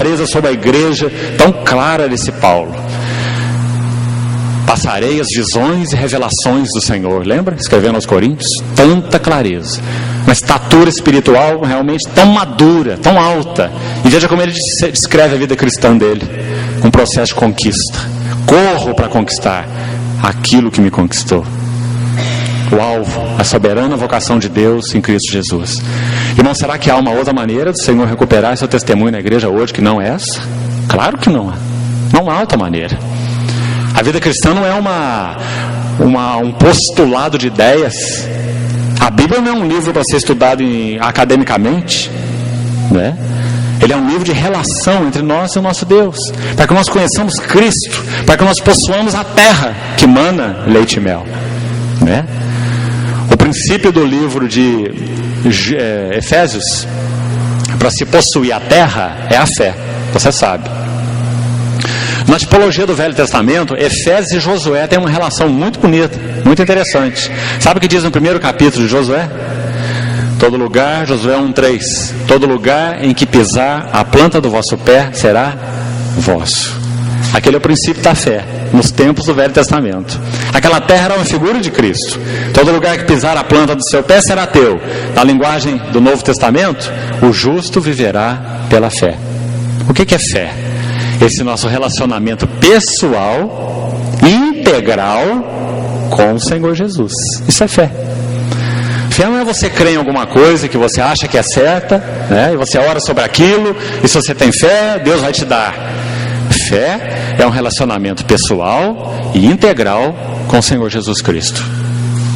presa sobre a igreja, tão clara desse Paulo. Passarei as visões e revelações do Senhor, lembra? Escrevendo aos Coríntios, tanta clareza, uma estatura espiritual realmente tão madura, tão alta. E veja como ele descreve a vida cristã dele, um processo de conquista. Corro para conquistar aquilo que me conquistou. O alvo, a soberana vocação de Deus em Cristo Jesus. Irmão, será que há uma outra maneira do Senhor recuperar seu testemunho na igreja hoje que não é essa? Claro que não há. Não há outra maneira. A vida cristã não é um postulado de ideias. A Bíblia não é um livro para ser estudado academicamente, né? Ele é um livro de relação entre nós e o nosso Deus, para que nós conheçamos Cristo, para que nós possuamos a terra que mana leite e mel, né? O princípio do livro de Efésios, para se possuir a terra, é a fé, você sabe. Na tipologia do Velho Testamento, Efésios e Josué têm uma relação muito bonita, muito interessante. Sabe o que diz no primeiro capítulo de Josué? Todo lugar, Josué 1:3, todo lugar em que pisar a planta do vosso pé será vosso. Aquele é o princípio da fé, nos tempos do Velho Testamento. Aquela terra era uma figura de Cristo. Todo lugar que pisar a planta do seu pé será teu. Na linguagem do Novo Testamento, o justo viverá pela fé. O que é fé? Esse nosso relacionamento pessoal, integral com o Senhor Jesus. Isso é fé. Fé não é você crer em alguma coisa que você acha que é certa, né? E você ora sobre aquilo, e se você tem fé, Deus vai te dar. Fé é um relacionamento pessoal e integral com o Senhor Jesus Cristo.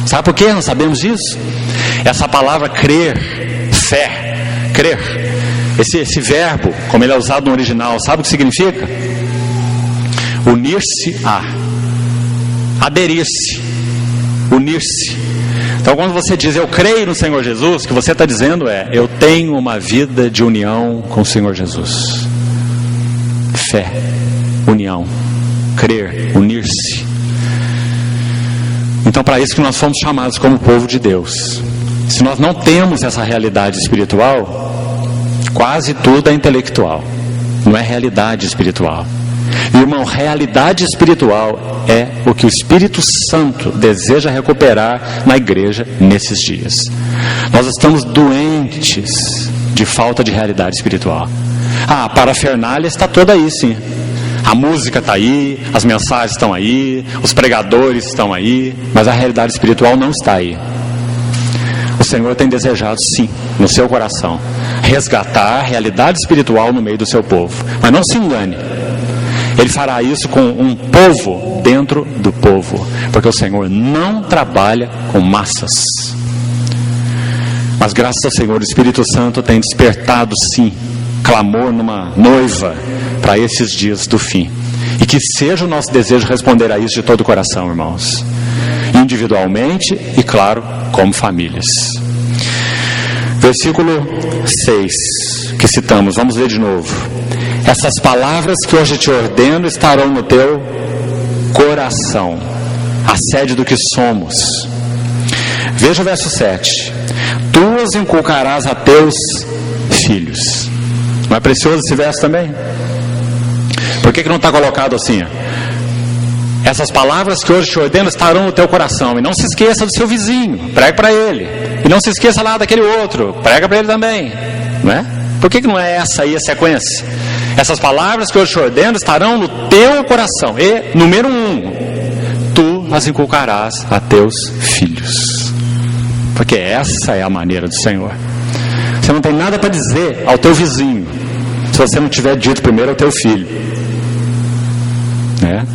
Sabe por que nós sabemos disso? Essa palavra crer, fé, crer, esse verbo, como ele é usado no original, sabe o que significa? Unir-se a, aderir-se, unir-se. Então quando você diz eu creio no Senhor Jesus, o que você está dizendo é eu tenho uma vida de união com o Senhor Jesus. Fé, união, crer, unir-se. Então para isso que nós fomos chamados como povo de Deus. Se nós não temos essa realidade espiritual, quase tudo é intelectual, não é realidade espiritual. Irmão, realidade espiritual é o que o Espírito Santo deseja recuperar na igreja nesses dias. Nós estamos doentes de falta de realidade espiritual. A parafernália está toda aí, sim. A música está aí, as mensagens estão aí, os pregadores estão aí, mas a realidade espiritual não está aí. O Senhor tem desejado, sim, no seu coração, resgatar a realidade espiritual no meio do seu povo. Mas não se engane, Ele fará isso com um povo dentro do povo, porque o Senhor não trabalha com massas. Mas graças ao Senhor, o Espírito Santo tem despertado, sim, clamor numa noiva para esses dias do fim. E que seja o nosso desejo responder a isso de todo o coração, irmãos, individualmente e, claro, como famílias. Versículo 6, que citamos, vamos ler de novo. Essas palavras que hoje te ordeno estarão no teu coração, a sede do que somos. Veja o verso 7. Tu as inculcarás a teus filhos. Não é precioso esse verso também? Por que não está colocado assim? Essas palavras que hoje te ordeno estarão no teu coração. E não se esqueça do seu vizinho, prega para ele. E não se esqueça lá daquele outro, prega para ele também, não é? Por que não é essa aí a sequência? Essas palavras que hoje te ordeno estarão no teu coração. E, número 1, tu as inculcarás a teus filhos. Porque essa é a maneira do Senhor. Você não tem nada para dizer ao teu vizinho se você não tiver dito primeiro ao teu filho, né?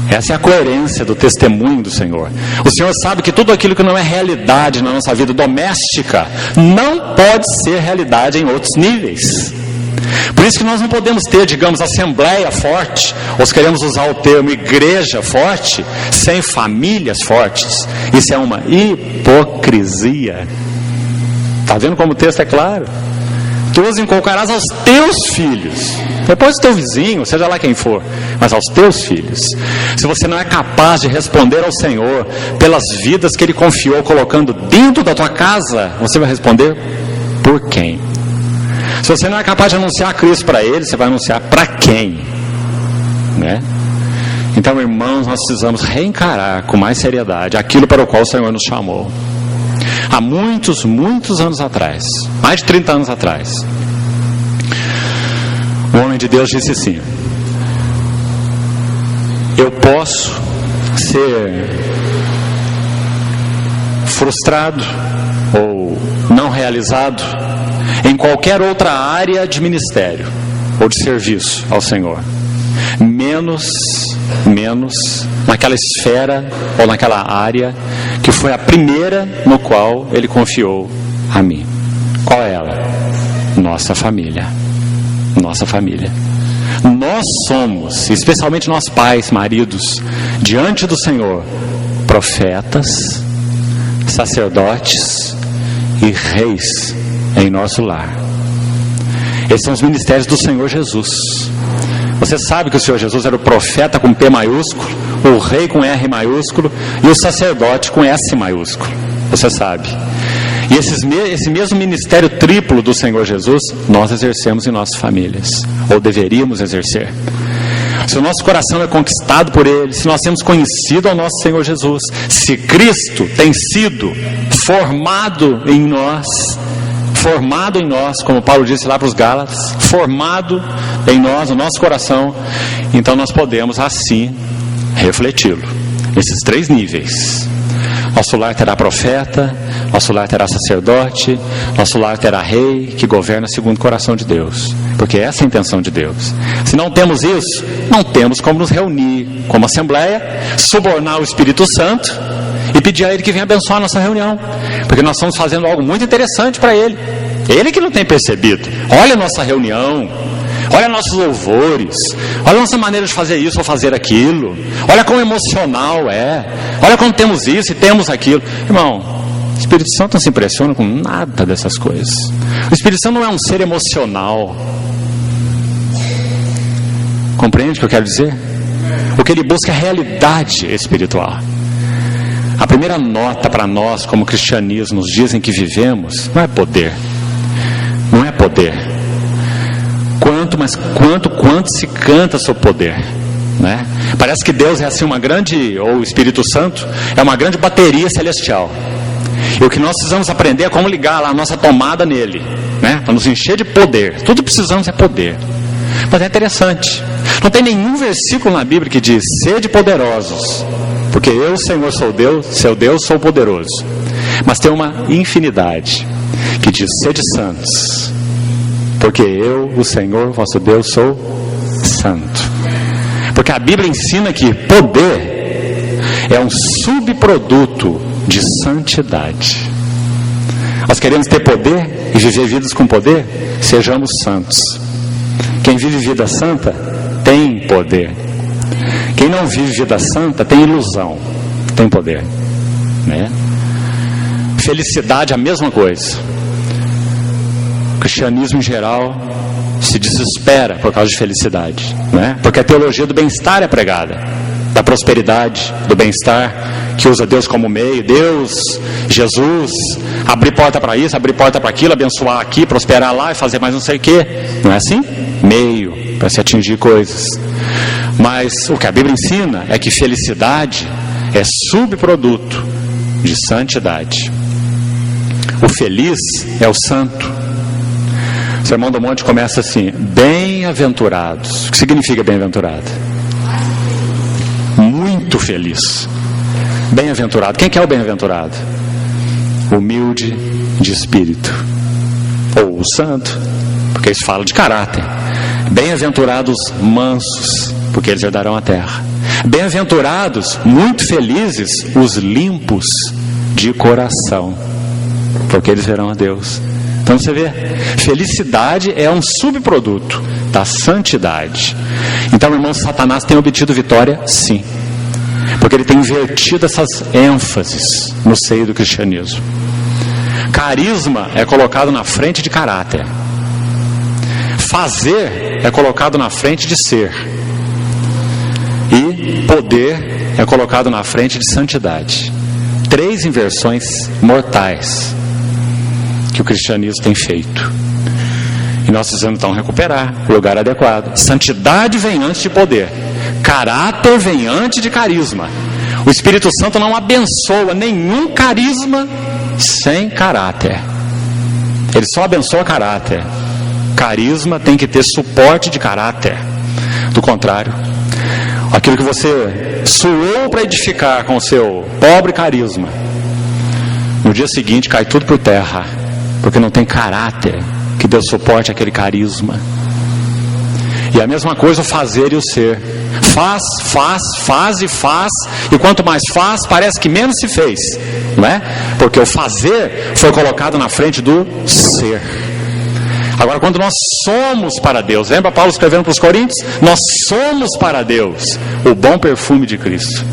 Essa é a coerência do testemunho do Senhor. O Senhor sabe que tudo aquilo que não é realidade na nossa vida doméstica não pode ser realidade em outros níveis. Por isso que nós não podemos ter, digamos, assembleia forte, ou se queremos usar o termo igreja forte, sem famílias fortes. Isso é uma hipocrisia. Está vendo como o texto é claro? Tu os inculcarás aos teus filhos, depois do teu vizinho, seja lá quem for, mas aos teus filhos. Se você não é capaz de responder ao Senhor pelas vidas que Ele confiou colocando dentro da tua casa, você vai responder por quem? Se você não é capaz de anunciar Cristo para eles, você vai anunciar para quem? Né? Então, irmãos, nós precisamos reencarar com mais seriedade aquilo para o qual o Senhor nos chamou. Há muitos, muitos anos atrás, mais de 30 anos atrás, o homem de Deus disse assim: eu posso ser frustrado ou não realizado em qualquer outra área de ministério ou de serviço ao Senhor, menos naquela esfera ou naquela área que foi a primeira no qual Ele confiou a mim. Qual é ela? Nossa família. Nossa família. Nós somos, especialmente nós pais, maridos, diante do Senhor, profetas, sacerdotes e reis em nosso lar. Esses são os ministérios do Senhor Jesus. Você sabe que o Senhor Jesus era o profeta com P maiúsculo, o rei com R maiúsculo e o sacerdote com S maiúsculo. Você sabe. E esse mesmo ministério triplo do Senhor Jesus, nós exercemos em nossas famílias, ou deveríamos exercer. Se o nosso coração é conquistado por Ele, se nós temos conhecido ao nosso Senhor Jesus, se Cristo tem sido formado em nós, como Paulo disse lá para os Gálatas, formado em nós, no nosso coração, então nós podemos assim refleti-lo. Esses 3 níveis. Nosso lar terá profeta, nosso lar terá sacerdote, nosso lar terá rei que governa segundo o coração de Deus, porque essa é a intenção de Deus. Se não temos isso, não temos como nos reunir como assembleia, subornar o Espírito Santo e pedir a Ele que venha abençoar a nossa reunião, porque nós estamos fazendo algo muito interessante para Ele. Ele que não tem percebido. Olha a nossa reunião, olha nossos louvores, olha a nossa maneira de fazer isso ou fazer aquilo, olha como emocional é, olha como temos isso e temos aquilo. Irmão, o Espírito Santo não se impressiona com nada dessas coisas. O Espírito Santo não é um ser emocional. Compreende o que eu quero dizer? O que ele busca é a realidade espiritual. A primeira nota para nós como cristianismo nos dias em que vivemos não é poder. Não é poder. Quanto se canta sobre poder, né? Parece que Deus é assim uma grande, ou o Espírito Santo é uma grande bateria celestial. E o que nós precisamos aprender é como ligar lá a nossa tomada nele, né? Para nos encher de poder. Tudo que precisamos é poder. Mas é interessante. Não tem nenhum versículo na Bíblia que diz: sede poderosos, porque eu, Senhor, sou Deus, seu Deus, sou poderoso. Mas tem uma infinidade que diz: sede santos, porque eu, o Senhor, vosso Deus, sou santo. Porque a Bíblia ensina que poder é um subproduto de santidade. Nós queremos ter poder e viver vidas com poder? Sejamos santos. Quem vive vida santa tem poder. Quem não vive vida santa tem ilusão, tem poder, né? Felicidade é a mesma coisa. O cristianismo em geral se desespera por causa de felicidade, né? Porque a teologia do bem-estar é pregada, da prosperidade, do bem-estar, que usa Deus como meio, Deus, Jesus, abrir porta para isso, abrir porta para aquilo, abençoar aqui, prosperar lá e fazer mais não sei o que. Não é assim? Meio para se atingir coisas. Mas o que a Bíblia ensina é que felicidade é subproduto de santidade. O feliz é o santo. O Sermão do Monte começa assim: bem-aventurados. O que significa bem-aventurado? Muito feliz. Bem-aventurado. Quem que é o bem-aventurado? Humilde de espírito, ou o santo, porque isso fala de caráter. Bem-aventurados mansos, porque eles herdarão a terra. Bem-aventurados, muito felizes, os limpos de coração, porque eles verão a Deus. Então você vê, felicidade é um subproduto da santidade. Então, irmão, Satanás tem obtido vitória? Sim, porque ele tem invertido essas ênfases no seio do cristianismo. Carisma é colocado na frente de caráter. Fazer é colocado na frente de ser. E poder é colocado na frente de santidade. 3 inversões mortais que o cristianismo tem feito. E nós precisamos então recuperar o lugar adequado. Santidade vem antes de poder. Caráter vem antes de carisma. O Espírito Santo não abençoa nenhum carisma sem caráter. Ele só abençoa caráter. Carisma tem que ter suporte de caráter. Do contrário, aquilo que você suou para edificar com o seu pobre carisma, no dia seguinte cai tudo por terra, porque não tem caráter que dê suporte àquele carisma. E a mesma coisa o fazer e o ser. Faz, e quanto mais faz, parece que menos se fez, não é? Porque o fazer foi colocado na frente do ser. Agora, quando nós somos para Deus, lembra Paulo escrevendo para os Coríntios? Nós somos para Deus o bom perfume de Cristo.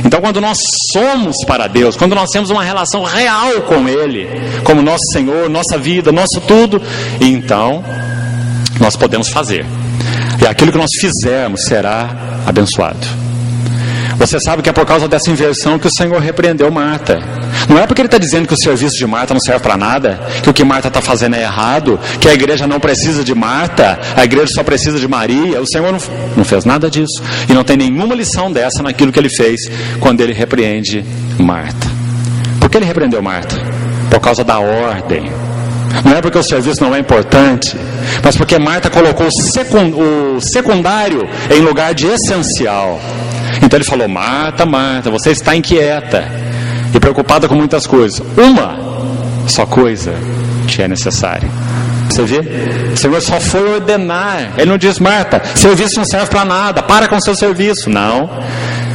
Então, quando nós somos para Deus, quando nós temos uma relação real com Ele, como nosso Senhor, nossa vida, nosso tudo, então nós podemos fazer. E aquilo que nós fizermos será abençoado. Você sabe que é por causa dessa inversão que o Senhor repreendeu Marta. Não é porque Ele está dizendo que o serviço de Marta não serve para nada, que o que Marta está fazendo é errado, que a igreja não precisa de Marta, a igreja só precisa de Maria. O Senhor não fez nada disso. E não tem nenhuma lição dessa naquilo que Ele fez quando Ele repreende Marta. Por que Ele repreendeu Marta? Por causa da ordem. Não é porque o serviço não é importante, mas porque Marta colocou o secundário em lugar de essencial. Então Ele falou: Marta, Marta, você está inquieta e preocupada com muitas coisas. Uma só coisa te é necessária. Você vê? O Senhor só foi ordenar. Ele não diz: Marta, serviço não serve para nada, para com seu serviço. Não.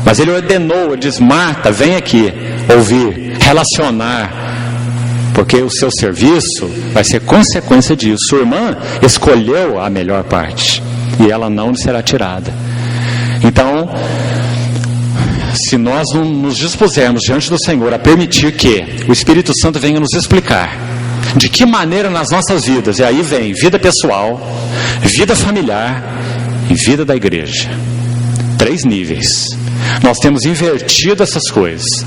Mas Ele ordenou, Ele diz: Marta, vem aqui ouvir, relacionar, porque o seu serviço vai ser consequência disso. Sua irmã escolheu a melhor parte e ela não lhe será tirada. Então, se nós não nos dispusermos diante do Senhor a permitir que o Espírito Santo venha nos explicar de que maneira nas nossas vidas, e aí vem vida pessoal, vida familiar e vida da igreja, 3 níveis, nós temos invertido essas coisas.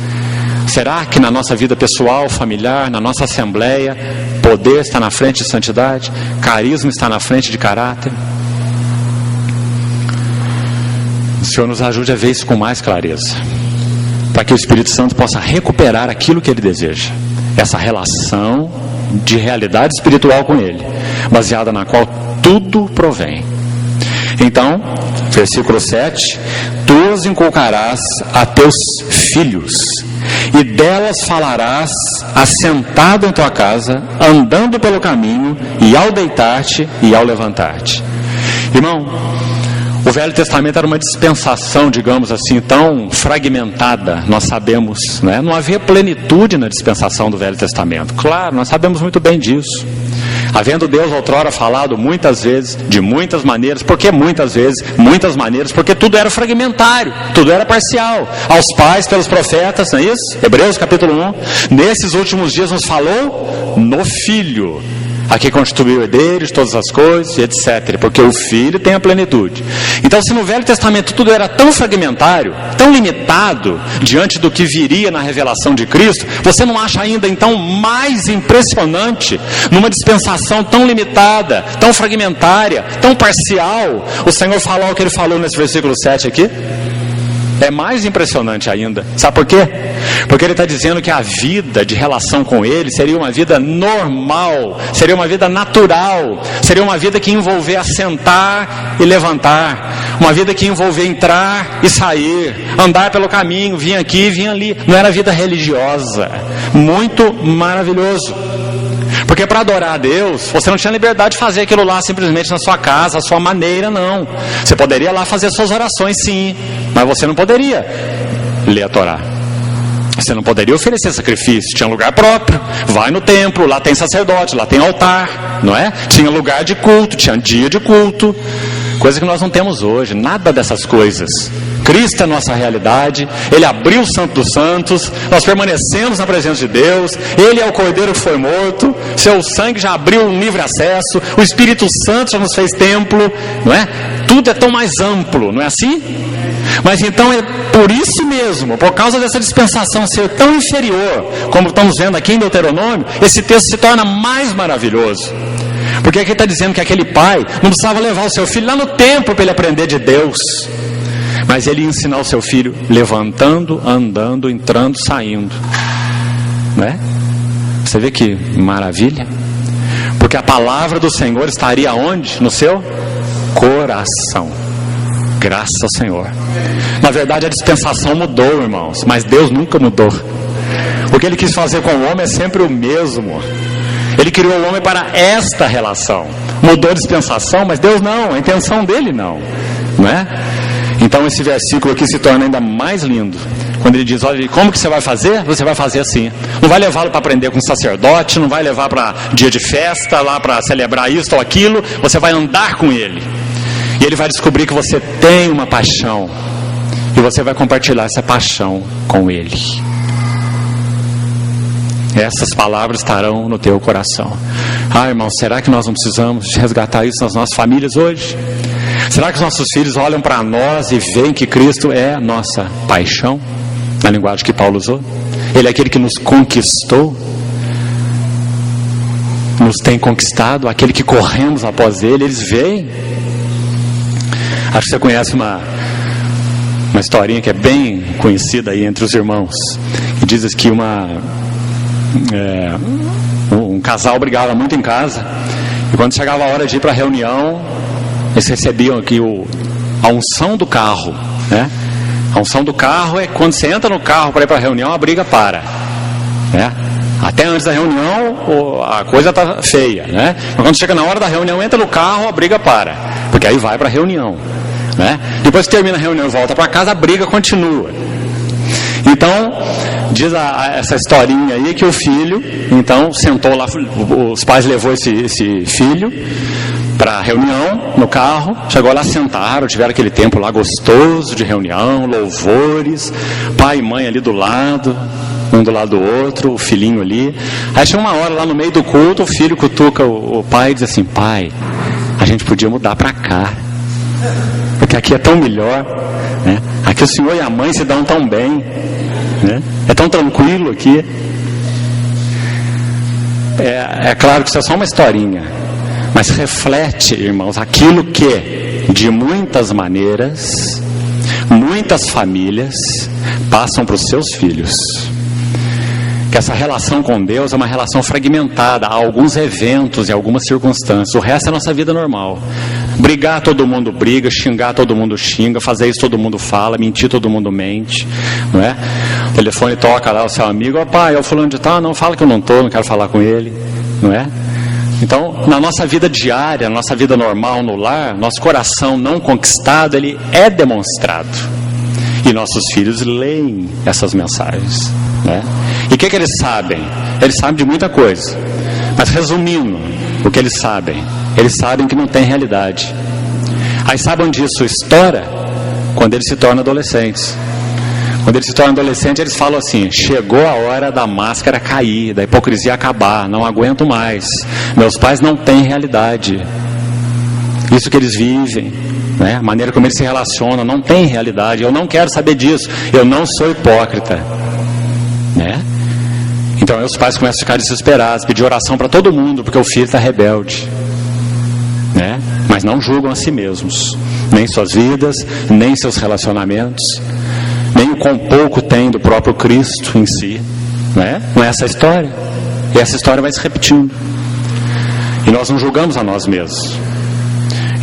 Será que na nossa vida pessoal, familiar, na nossa assembleia, poder está na frente de santidade, carisma está na frente de caráter? O Senhor nos ajude a ver isso com mais clareza, para que o Espírito Santo possa recuperar aquilo que Ele deseja, essa relação de realidade espiritual com Ele, baseada na qual tudo provém. Então, versículo 7: Tu as inculcarás a teus filhos, e delas falarás assentado em tua casa, andando pelo caminho, e ao deitar-te e ao levantar-te. Irmão, o Velho Testamento era uma dispensação, digamos assim, tão fragmentada, nós sabemos, né? Não havia plenitude na dispensação do Velho Testamento. Claro, nós sabemos muito bem disso. Havendo Deus outrora falado muitas vezes, de muitas maneiras. Por que muitas vezes? Muitas maneiras, porque tudo era fragmentário, tudo era parcial. Aos pais pelos profetas, não é isso? Hebreus capítulo 1. Nesses últimos dias nos falou no Filho, a que constituiu o herdeiro de todas as coisas, etc. Porque o Filho tem a plenitude. Então, se no Velho Testamento tudo era tão fragmentário, tão limitado, diante do que viria na revelação de Cristo, você não acha ainda, então, mais impressionante, numa dispensação tão limitada, tão fragmentária, tão parcial, o Senhor falar o que Ele falou nesse versículo 7 aqui? É mais impressionante ainda. Sabe por quê? Porque Ele está dizendo que a vida de relação com Ele seria uma vida normal, seria uma vida natural, seria uma vida que envolver assentar e levantar, uma vida que envolver entrar e sair, andar pelo caminho, vir aqui e vir ali. Não era vida religiosa. Muito maravilhoso. Porque para adorar a Deus, você não tinha liberdade de fazer aquilo lá simplesmente na sua casa, a sua maneira, não. Você poderia lá fazer suas orações, sim, mas você não poderia ler a Torá. Você não poderia oferecer sacrifício, tinha lugar próprio. Vai no templo, lá tem sacerdote, lá tem altar, não é? Tinha lugar de culto, tinha dia de culto. Coisa que nós não temos hoje, nada dessas coisas. Cristo é a nossa realidade, Ele abriu o Santo dos Santos, nós permanecemos na presença de Deus, Ele é o Cordeiro que foi morto, seu sangue já abriu um livre acesso, o Espírito Santo já nos fez templo, não é? Tudo é tão mais amplo, não é assim? Mas então é por isso mesmo, por causa dessa dispensação ser tão inferior, como estamos vendo aqui em Deuteronômio, esse texto se torna mais maravilhoso. Porque aqui está dizendo que aquele pai não precisava levar o seu filho lá no templo para ele aprender de Deus, mas ele ia ensinar o seu filho levantando, andando, entrando, saindo, não é? Você vê que maravilha? Porque a palavra do Senhor estaria onde? No seu coração. Graças ao Senhor. Na verdade a dispensação mudou, irmãos, mas Deus nunca mudou. O que Ele quis fazer com o homem é sempre o mesmo. Ele criou o homem para esta relação. Mudou a dispensação, mas Deus não, a intenção dele não é? Então esse versículo aqui se torna ainda mais lindo, quando ele diz: olha, como que você vai fazer? Você vai fazer assim. Não vai levá-lo para aprender com o sacerdote, não vai levar para dia de festa, lá para celebrar isso ou aquilo. Você vai andar com ele, e ele vai descobrir que você tem uma paixão, e você vai compartilhar essa paixão com ele. Essas palavras estarão no teu coração. Irmão, será que nós não precisamos resgatar isso nas nossas famílias hoje? Será que os nossos filhos olham para nós e veem que Cristo é a nossa paixão? Na linguagem que Paulo usou. Ele é aquele que nos conquistou, nos tem conquistado, aquele que corremos após ele. Eles veem. Acho que você conhece uma historinha que é bem conhecida aí entre os irmãos, que diz que um casal brigava muito em casa, e quando chegava a hora de ir para a reunião, eles recebiam aqui a unção do carro, né? A unção do carro é quando você entra no carro para ir para a reunião, a briga para, né? Até antes da reunião a coisa está feia, né? Mas quando chega na hora da reunião, entra no carro, a briga para, porque aí vai para a reunião, né? Depois que termina a reunião e volta para casa, a briga continua. Então diz essa historinha aí que o filho então sentou lá, os pais levou esse filho para a reunião no carro, chegou lá, sentaram, tiveram aquele tempo lá gostoso de reunião, louvores, pai e mãe ali do lado, um do lado do outro, o filhinho ali. Aí chega uma hora lá no meio do culto, o filho cutuca o pai e diz assim: pai, a gente podia mudar para cá, porque aqui é tão melhor, né? Aqui o senhor e a mãe se dão tão bem, né? É tão tranquilo aqui. É claro que isso é só uma historinha, mas reflete, irmãos, aquilo que de muitas maneiras muitas famílias passam para os seus filhos. Que essa relação com Deus é uma relação fragmentada a alguns eventos e algumas circunstâncias. O resto é a nossa vida normal. Brigar todo mundo briga, xingar todo mundo xinga, fazer isso todo mundo fala, mentir todo mundo mente, não é? O telefone toca lá, o seu amigo: ó pai, é o fulano de tal, não, fala que eu não estou, não quero falar com ele, não é? Então, na nossa vida diária, na nossa vida normal no lar, nosso coração não conquistado, ele é demonstrado. E nossos filhos leem essas mensagens, né? E o que eles sabem? Eles sabem de muita coisa. Mas resumindo, o que eles sabem? Eles sabem que não tem realidade. Aí sabe onde isso estoura? Quando eles se tornam adolescentes. Quando eles se tornam adolescentes, eles falam assim: chegou a hora da máscara cair, da hipocrisia acabar, não aguento mais. Meus pais não têm realidade. Isso que eles vivem, né? A maneira como eles se relacionam não tem realidade. Eu não quero saber disso. Eu não sou hipócrita, né? Então aí os pais começam a ficar desesperados, pedir oração para todo mundo, porque o filho está rebelde, né? Mas não julgam a si mesmos, nem suas vidas, nem seus relacionamentos, nem o quão pouco tem do próprio Cristo em si, né? Não é essa a história. E essa história vai se repetindo. E nós não julgamos a nós mesmos.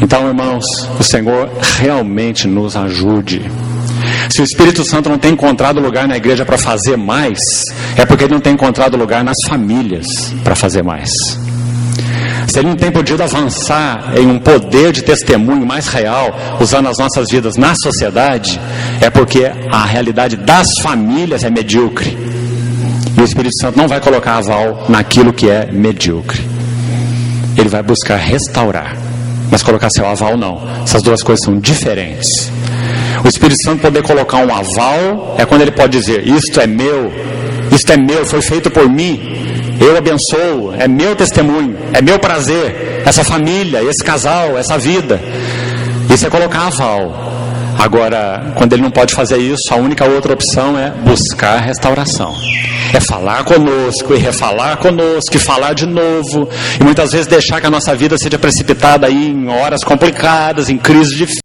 Então, irmãos, o Senhor realmente nos ajude. Se o Espírito Santo não tem encontrado lugar na igreja para fazer mais, é porque ele não tem encontrado lugar nas famílias para fazer mais. Se ele não tem podido avançar em um poder de testemunho mais real, usando as nossas vidas na sociedade, é porque a realidade das famílias é medíocre. E o Espírito Santo não vai colocar aval naquilo que é medíocre. Ele vai buscar restaurar, mas colocar seu aval não. Essas duas coisas são diferentes. O Espírito Santo poder colocar um aval é quando ele pode dizer: isto é meu, foi feito por mim, eu abençoo, é meu testemunho, é meu prazer, essa família, esse casal, essa vida. Isso é colocar aval. Agora, quando ele não pode fazer isso, a única outra opção é buscar a restauração. É falar conosco e refalar conosco e falar de novo. E muitas vezes deixar que a nossa vida seja precipitada aí em horas complicadas, em crises difíceis.